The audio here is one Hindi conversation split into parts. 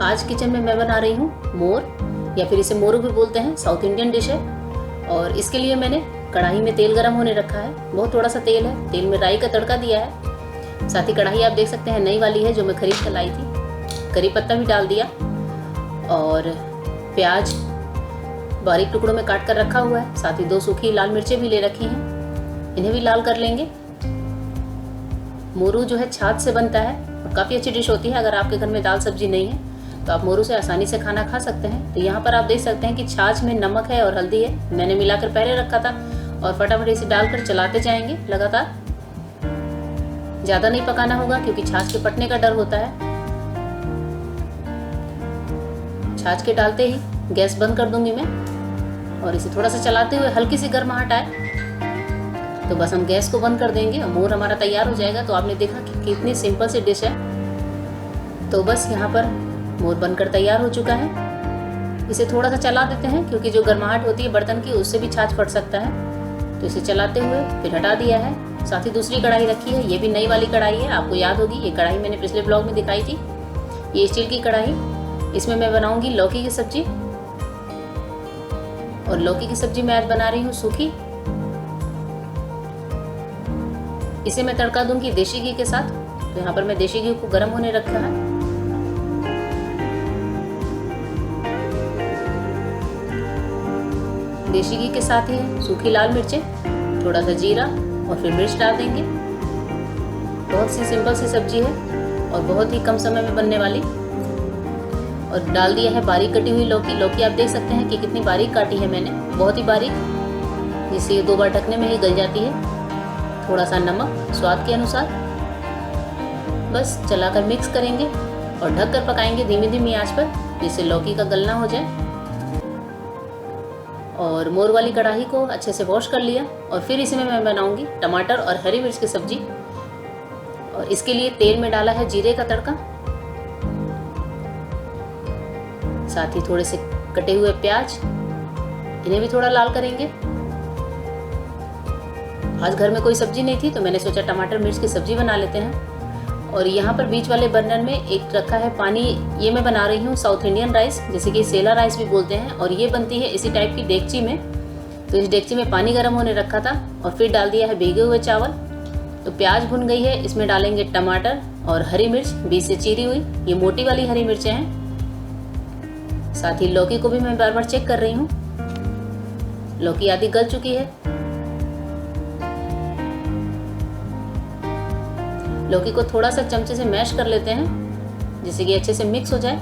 आज किचन में मैं बना रही हूँ मोर, या फिर इसे मोरू भी बोलते हैं, साउथ इंडियन डिश है। और इसके लिए मैंने कढ़ाई में तेल गरम होने रखा है, बहुत थोड़ा सा तेल है। तेल में राई का तड़का दिया है। साथ ही कढ़ाई आप देख सकते हैं नई वाली है जो मैं खरीद कर लाई थी। करी पत्ता भी डाल दिया और प्याज बारीक टुकड़ों में काट कर रखा हुआ है। साथ ही 2 सूखी लाल मिर्चें भी ले रखी हैं, इन्हें भी लाल कर लेंगे। मोरू जो है छाछ से बनता है और काफ़ी अच्छी डिश होती है। अगर आपके घर में दाल सब्जी नहीं है तो आप मोरू से आसानी से खाना खा सकते हैं। तो यहाँ पर आप देख सकते हैं कि छाछ में नमक है और हल्दी है, मैंने मिलाकर पहले रखा था। और फटाफट इसे डालकर चलाते जाएंगे लगातार। ज़्यादा नहीं पकाना होगा क्योंकि छाछ के फटने का डर होता है। छाछ के डालते ही गैस बंद कर दूंगी मैं और इसे थोड़ा सा चलाते हुए हल्की सी गर्माहट आए तो बस हम गैस को बंद कर देंगे और मोर हमारा तैयार हो जाएगा। तो आपने देखा कि कितनी सिंपल सी डिश है। तो बस यहाँ पर मोर बनकर तैयार हो चुका है। इसे थोड़ा सा चला देते हैं क्योंकि जो गर्माहट होती है बर्तन की उससे भी छाछ फट सकता है। तो इसे चलाते हुए फिर हटा दिया है। साथ ही दूसरी कढ़ाई रखी है, ये भी नई वाली कढ़ाई है। आपको याद होगी ये कढ़ाई मैंने पिछले ब्लॉग में दिखाई थी। ये स्टील की कढ़ाई, इसमें मैं बनाऊंगी लौकी की सब्जी। और लौकी की सब्जी मैं आज बना रही हूँ सूखी। इसे मैं तड़का दूंगी देसी घी के साथ। तो यहाँ पर मैं देसी घी को गर्म होने रखा है। देसी घी के साथ ही सूखी लाल मिर्चें, थोड़ा सा जीरा और फिर मिर्च डाल देंगे। बहुत सी सिंपल सी सब्जी है और बहुत ही कम समय में बनने वाली। और डाल दिया है बारीक कटी हुई लौकी। लौकी आप देख सकते हैं कि कितनी बारीक काटी है मैंने, बहुत ही बारीक, जिससे ये 2 बार ढकने में ही गल जाती है। थोड़ा सा नमक स्वाद के अनुसार। बस चलाकर मिक्स करेंगे और ढककर पकाएंगे धीमी धीमी आंच पर, जिससे लौकी का गलना हो जाए। और मोर वाली कढ़ाई को अच्छे से वॉश कर लिया और फिर इसमें मैं बनाऊंगी टमाटर और हरी मिर्च की सब्जी। और इसके लिए तेल में डाला है जीरे का तड़का, साथ ही थोड़े से कटे हुए प्याज, इन्हें भी थोड़ा लाल करेंगे। आज घर में कोई सब्जी नहीं थी तो मैंने सोचा टमाटर मिर्च की सब्जी बना लेते हैं। और यहाँ पर बीच वाले बर्नर में एक रखा है पानी। ये मैं बना रही हूँ साउथ इंडियन राइस, जैसे कि सेला राइस भी बोलते हैं। और ये बनती है इसी टाइप की डेगची में। तो इस डेगची में पानी गर्म होने रखा था और फिर डाल दिया है भीगे हुए चावल। तो प्याज भुन गई है, इसमें डालेंगे टमाटर और हरी मिर्च बीच से चीरी हुई, ये मोटी वाली हरी मिर्चें हैं। साथ ही लौकी को भी मैं बार बार चेक कर रही हूँ। लौकी आधी गल चुकी है। लौकी को थोड़ा सा चमचे से मैश कर लेते हैं जिससे कि अच्छे से मिक्स हो जाए।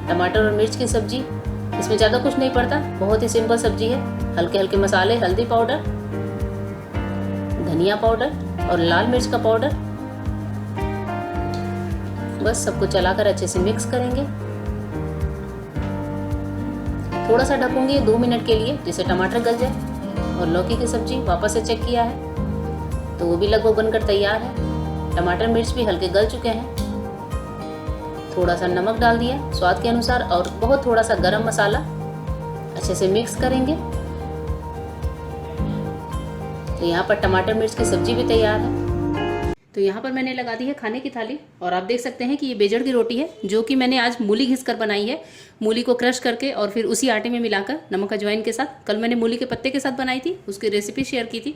टमाटर और मिर्च की सब्जी, इसमें ज़्यादा कुछ नहीं पड़ता, बहुत ही सिंपल सब्जी है। हल्के हल्के मसाले, हल्दी पाउडर, धनिया पाउडर और लाल मिर्च का पाउडर। बस सबको चलाकर अच्छे से मिक्स करेंगे। थोड़ा सा ढकूंगी 2 मिनट के लिए जिससे टमाटर गल जाए। और लौकी की सब्जी वापस से चेक किया है तो वो भी लगभग बनकर तैयार है। टमाटर मिर्च भी हल्के गल चुके हैं। थोड़ा सा नमक डाल दिया स्वाद के अनुसार और बहुत थोड़ा सा गरम मसाला। अच्छे से मिक्स करेंगे। तो यहाँ पर टमाटर मिर्च की सब्जी भी तैयार है। तो यहाँ पर मैंने लगा दी है खाने की थाली। और आप देख सकते हैं कि ये बेजड़ की रोटी है जो कि मैंने आज मूली घिस कर बनाई है। मूली को क्रश करके और फिर उसी आटे में मिलाकर नमक अजवाइन के साथ। कल मैंने मूली के पत्ते के साथ बनाई थी, उसकी रेसिपी शेयर की थी।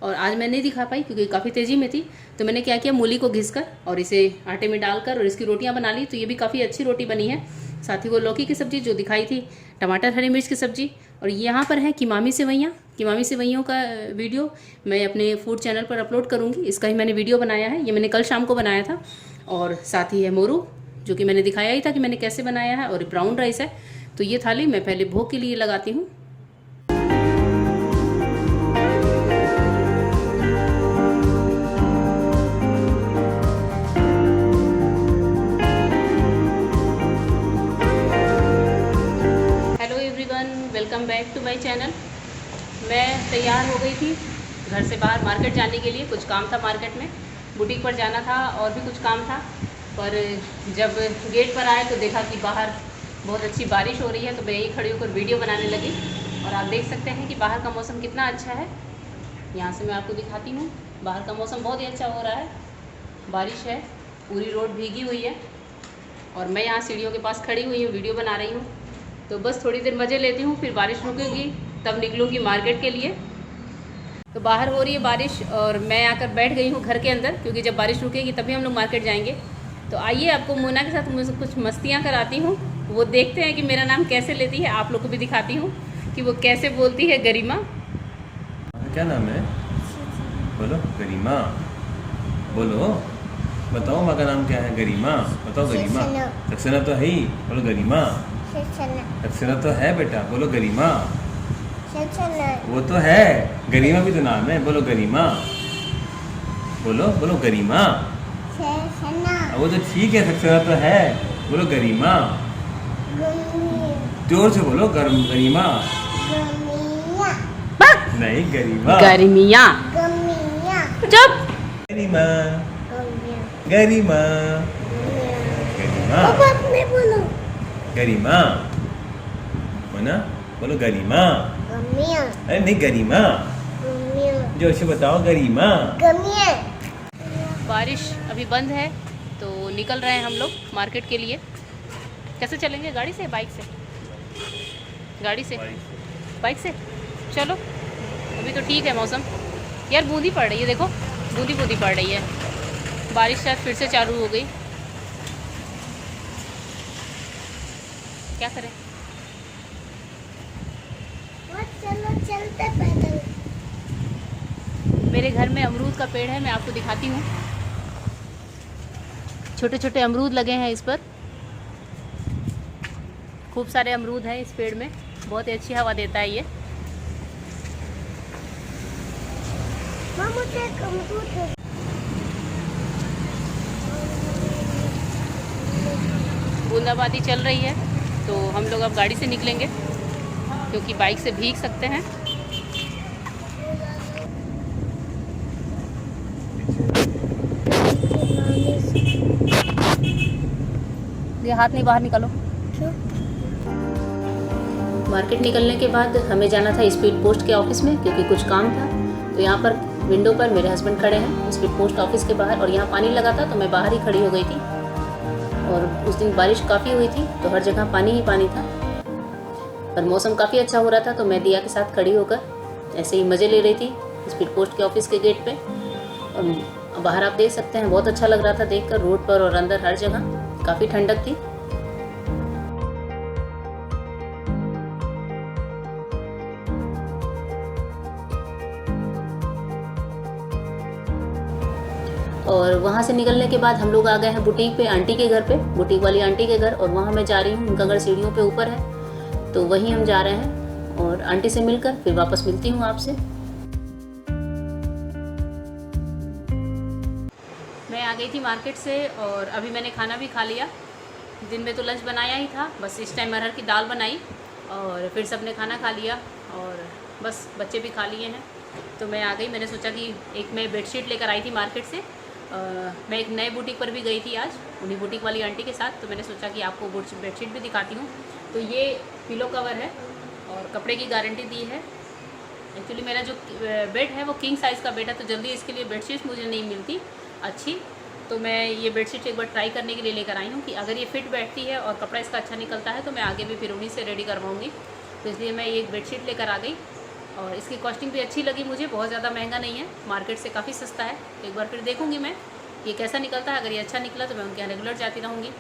और आज मैं नहीं दिखा पाई क्योंकि काफ़ी तेज़ी में थी। तो मैंने क्या किया, मूली को घिस कर और इसे आटे में डालकर और इसकी रोटियाँ बना ली। तो ये भी काफ़ी अच्छी रोटी बनी है। साथ ही वो लौकी की सब्ज़ी जो दिखाई थी, टमाटर हरी मिर्च की सब्ज़ी। और यहाँ पर है कीमामी सेवइयाँ। कीमामी सेवइयों का वीडियो मैं अपने फूड चैनल पर अपलोड करूँगी। इसका ही मैंने वीडियो बनाया है, ये मैंने कल शाम को बनाया था। और साथ ही है मोरू जो कि मैंने दिखाया ही था कि मैंने कैसे बनाया है। और ब्राउन राइस है। तो ये थाली मैं पहले भोग के लिए लगाती हूँ। Welcome back to my channel. मैं तैयार हो गई थी घर से बाहर मार्केट जाने के लिए। कुछ काम था मार्केट में, बुटीक पर जाना था और भी कुछ काम था। पर जब गेट पर आए तो देखा कि बाहर बहुत अच्छी बारिश हो रही है। तो मैं यही खड़ी होकर वीडियो बनाने लगी। और आप देख सकते हैं कि बाहर का मौसम कितना अच्छा है। यहाँ से मैं आपको दिखाती हूँ। बाहर का मौसम बहुत ही अच्छा हो रहा है, बारिश है, पूरी रोड भीगी हुई है। और मैं यहाँ सीढ़ियों के पास खड़ी हुई हूँ, वीडियो बना रही हूँ। तो बस थोड़ी देर मज़े लेती हूँ, फिर बारिश रुकेगी तब निकलूँगी मार्केट के लिए। तो बाहर हो रही है बारिश और मैं आकर बैठ गई हूँ घर के अंदर, क्योंकि जब बारिश रुकेगी तभी हम लोग मार्केट जाएंगे। तो आइए आपको मोना के साथ मुझे कुछ मस्तियाँ कराती हूँ, वो देखते हैं कि मेरा नाम कैसे लेती है। आप लोग को भी दिखाती हूँ कि वो कैसे बोलती है गरिमा। क्या नाम है? बोलो गरिमा, बोलो, बताओ माँ का नाम क्या है? गरिमा, बताओ गरिमा। सक्सेना तो है ही, बोलो गरिमा। सक्सेना तो है बेटा, बोलो गरिमा। वो तो है, गरिमा भी तो नाम है, बोलो गरिमा। बोलो बोलो गरिमा। वो तो ठीक है, सक्सेना तो है, बोलो गरिमा। जोर से बोलो गरिमा। नहीं गरिमा। गर्मिया। चुप। गरिमा गरिमा गरिमा गरिमा, मोना बोलो गरिमा। अरे नहीं गरिमा, जोर से बताओ गरिमा। बारिश अभी बंद है तो निकल रहे हैं हम लोग मार्केट के लिए। कैसे चलेंगे? गाड़ी से, बाइक से? गाड़ी से, बाइक से। चलो, अभी तो ठीक है मौसम। यार बूंदी पड़ रही है, देखो बूंदी बूंदी पड़ रही है। बारिश शायद फिर से चालू हो गई। क्या करें? चलो चलते पैदल। मेरे घर में अमरूद का पेड़ है, मैं आपको दिखाती हूँ। छोटे छोटे अमरूद लगे हैं इस पर, खूब सारे अमरूद हैं इस पेड़ में। बहुत ही अच्छी हवा देता है ये। मुझे एक अमरूद दे। बूंदाबांदी चल रही है तो हम लोग अब गाड़ी से निकलेंगे, क्योंकि बाइक से भीग सकते हैं। ये हाथ नहीं, बाहर निकालो। मार्केट निकलने के बाद हमें जाना था स्पीड पोस्ट के ऑफिस में, क्योंकि कुछ काम था। तो यहाँ पर विंडो पर मेरे हस्बैंड खड़े हैं स्पीड पोस्ट ऑफिस के बाहर, और यहाँ पानी लगा था तो मैं बाहर ही खड़ी हो गई थी। और उस दिन बारिश काफ़ी हुई थी तो हर जगह पानी ही पानी था, पर मौसम काफ़ी अच्छा हो रहा था। तो मैं दिया के साथ खड़ी होकर ऐसे ही मज़े ले रही थी स्पीड पोस्ट के ऑफिस के गेट पे। और बाहर आप देख सकते हैं, बहुत अच्छा लग रहा था देखकर, रोड पर और अंदर हर जगह काफ़ी ठंडक थी। और वहाँ से निकलने के बाद हम लोग आ गए हैं बुटीक पे, आंटी के घर पे, बुटीक वाली आंटी के घर। और वहाँ मैं जा रही हूँ, उनका घर सीढ़ियों पे ऊपर है, तो वहीं हम जा रहे हैं। और आंटी से मिलकर फिर वापस मिलती हूँ आपसे। मैं आ गई थी मार्केट से और अभी मैंने खाना भी खा लिया। दिन में तो लंच बनाया ही था, बस इस टाइम अरहर की दाल बनाई और फिर सबने खाना खा लिया और बस बच्चे भी खा लिए हैं। तो मैं आ गई, मैंने सोचा कि एक मैं बेडशीट लेकर आई थी मार्केट से। मैं एक नए बुटीक पर भी गई थी आज, उन्हीं बुटीक वाली आंटी के साथ। तो मैंने सोचा कि आपको बेडशीट भी दिखाती हूँ। तो ये पिलो कवर है और कपड़े की गारंटी दी है। एक्चुअली मेरा जो बेड है वो किंग साइज़ का बेड है, तो जल्दी इसके लिए बेडशीट मुझे नहीं मिलती अच्छी। तो मैं ये बेडशीट एक बार ट्राई करने के लिए लेकर आई हूँ कि अगर ये फिट बैठती है और कपड़ा इसका अच्छा निकलता है तो मैं आगे भी फिर उन्हीं से रेडी करवाऊँगी। तो इसलिए मैं ये एक बेडशीट लेकर आ गई और इसकी कॉस्टिंग भी अच्छी लगी मुझे, बहुत ज़्यादा महंगा नहीं है, मार्केट से काफ़ी सस्ता है। तो एक बार फिर देखूँगी मैं ये कैसा निकलता है। अगर ये अच्छा निकला तो मैं उनके यहाँ रेगुलर जाती रहूँगी।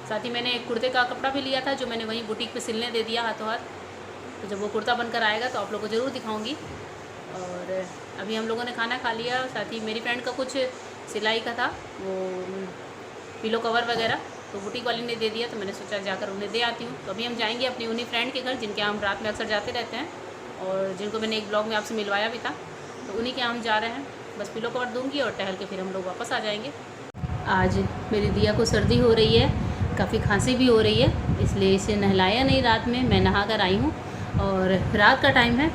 साथ ही मैंने एक कुर्ते का कपड़ा भी लिया था जो मैंने वहीं बुटीक पे सिलने दे दिया हाथों हाथ। तो जब वो कुर्ता बनकर आएगा तो आप लोगों को ज़रूर दिखाऊँगी। और अभी हम लोगों ने खाना खा लिया। साथ ही मेरी फ्रेंड का कुछ सिलाई का था, वो पिलो कवर वगैरह, तो बुटीक वाली ने दे दिया, तो मैंने सोचा जाकर उन्हें दे आती हूँ। तो अभी हम जाएंगे अपनी उन्हीं फ्रेंड के घर जिनके यहाँ हम रात में अक्सर जाते रहते हैं और जिनको मैंने एक ब्लॉग में आपसे मिलवाया भी था। तो उन्हीं के यहाँ हम जा रहे हैं। बस पिलो कवर दूंगी और टहल के फिर हम लोग वापस आ जाएंगे। आज मेरी दिया को सर्दी हो रही है, काफ़ी खांसी भी हो रही है, इसलिए इसे नहलाया नहीं रात में। मैं नहा कर आई हूँ और रात का टाइम है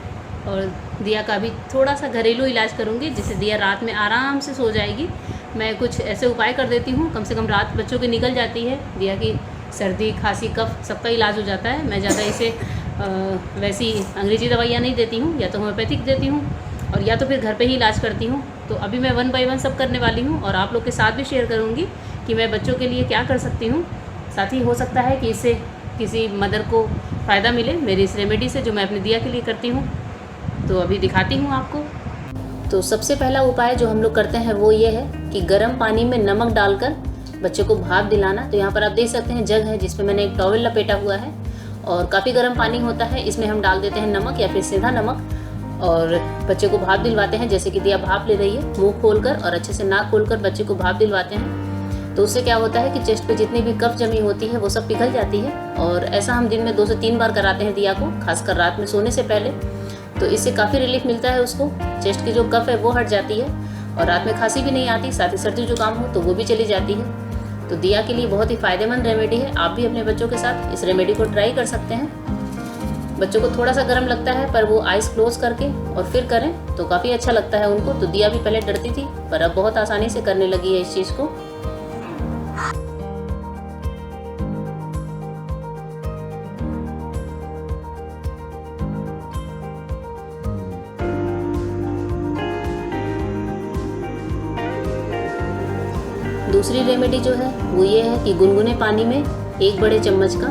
और दिया का भी थोड़ा सा घरेलू इलाज करूँगी जिससे दिया रात में आराम से सो जाएगी। मैं कुछ ऐसे उपाय कर देती हूँ, कम से कम रात बच्चों की निकल जाती है। दिया की सर्दी खांसी कफ सबका इलाज हो जाता है। मैं ज़्यादा इसे वैसी अंग्रेज़ी दवाइयाँ नहीं देती हूँ, या तो होम्योपैथिक देती हूँ और या तो फिर घर पे ही इलाज करती हूँ। तो अभी मैं 1 बाय 1 सब करने वाली हूँ और आप लोग के साथ भी शेयर करूँगी कि मैं बच्चों के लिए क्या कर सकती हूँ। साथ ही हो सकता है कि इससे किसी मदर को फ़ायदा मिले मेरी इस रेमेडी से, जो मैं अपने दिया के लिए करती हूँ। तो अभी दिखाती हूँ आपको। तो सबसे पहला उपाय जो हम लोग करते हैं वो ये है कि गर्म पानी में नमक डालकर बच्चे को भाप दिलाना। तो यहाँ पर आप देख सकते हैं जग है जिसमें मैंने एक टॉवल लपेटा हुआ है और काफ़ी गर्म पानी होता है, इसमें हम डाल देते हैं नमक या फिर सीधा नमक और बच्चे को भाप दिलवाते हैं। जैसे कि दिया भाप ले रही है, मुंह खोलकर और अच्छे से नाक खोलकर बच्चे को भाप दिलवाते हैं। तो उससे क्या होता है कि चेस्ट पे जितनी भी कफ जमी होती है वो सब पिघल जाती है। और ऐसा हम दिन में 2 से 3 बार कराते हैं दिया को, खासकर रात में सोने से पहले। तो इससे काफ़ी रिलीफ मिलता है उसको, चेस्ट की जो कफ है वो हट जाती है और रात में खांसी भी नहीं आती, साथ ही सर्दी जुकाम हो तो वो भी चली जाती है। तो दिया के लिए बहुत ही फ़ायदेमंद रेमेडी है। आप भी अपने बच्चों के साथ इस रेमेडी को ट्राई कर सकते हैं। बच्चों को थोड़ा सा गर्म लगता है पर वो आइज़ क्लोज करके और फिर करें तो काफ़ी अच्छा लगता है उनको। तो दिया भी पहले डरती थी पर अब बहुत आसानी से करने लगी है इस चीज़ को। दूसरी रेमेडी जो है वो ये है कि गुनगुने पानी में 1 बड़े चम्मच का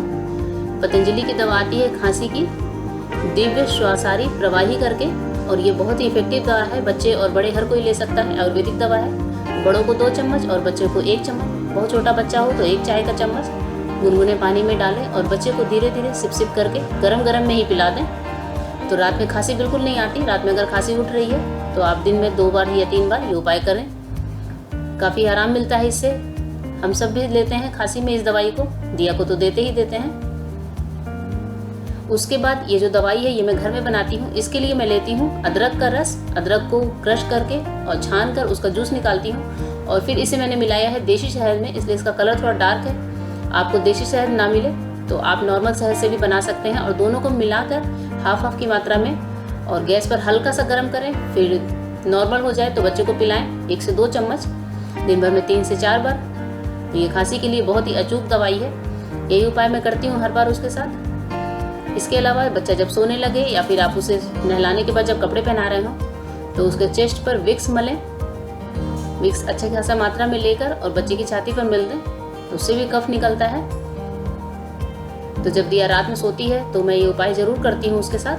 पतंजलि की दवा आती है खांसी की, दिव्य श्वासारी प्रवाही करके, और ये बहुत ही इफेक्टिव दवा है। बच्चे और बड़े हर कोई ले सकता है, आयुर्वेदिक दवा है। बड़ों को 2 चम्मच और बच्चे को 1 चम्मच, बहुत छोटा बच्चा हो तो 1 चाय का चम्मच गुनगुने पानी में डालें और बच्चे को धीरे धीरे सिप सिप करके गरम गरम में ही पिला दें। तो रात में खांसी बिल्कुल नहीं आती। रात में अगर खांसी उठ रही है तो आप दिन में 2 बार या 3 बार ये उपाय करें, काफ़ी आराम मिलता है इससे। हम सब भी लेते हैं खांसी में इस दवाई को, दिया को तो देते ही देते हैं। उसके बाद ये जो दवाई है ये मैं घर में बनाती हूँ। इसके लिए मैं लेती हूँ अदरक का रस, अदरक को क्रश करके और छान कर उसका जूस निकालती हूँ और फिर इसे मैंने मिलाया है देसी शहद में, इसलिए इसका कलर थोड़ा डार्क है। आपको देसी शहद ना मिले तो आप नॉर्मल शहद से भी बना सकते हैं और दोनों को मिलाकर हाफ की मात्रा में और गैस पर हल्का सा गर्म करें, फिर नॉर्मल हो जाए तो बच्चे को पिलाएं 1 से 2 चम्मच दिन भर में 3 से 4 बार। तो ये खांसी के लिए बहुत ही अचूक दवाई है। यही उपाय मैं करती हूँ हर बार उसके साथ। इसके अलावा बच्चा जब सोने लगे या फिर आप उसे नहलाने के बाद जब कपड़े पहना रहे हो तो उसके चेस्ट पर विक्स मलें। विक्स अच्छे खासा मात्रा में लेकर और बच्चे की छाती पर मिल दें, तो उससे भी कफ निकलता है। तो जब दिया रात में सोती है तो मैं ये उपाय ज़रूर करती हूँ उसके साथ।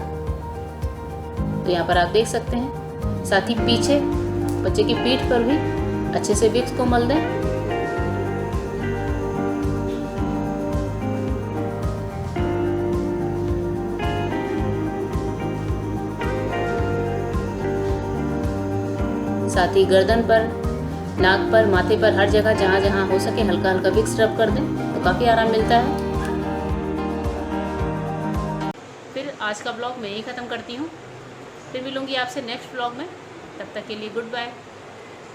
तो यहाँ पर आप देख सकते हैं। साथ ही पीछे बच्चे की पीठ पर भी अच्छे से विक्स को मल दें। साथ ही गर्दन पर, नाक पर, माथे पर, हर जगह जहाँ जहाँ हो सके हल्का हल्का विक्स रब कर दें तो काफ़ी आराम मिलता है। फिर आज का ब्लॉग मैं यही ख़त्म करती हूँ। फिर मिलूँगी आपसे नेक्स्ट ब्लॉग में। तब तक के लिए गुड बाय,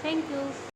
थैंक यू।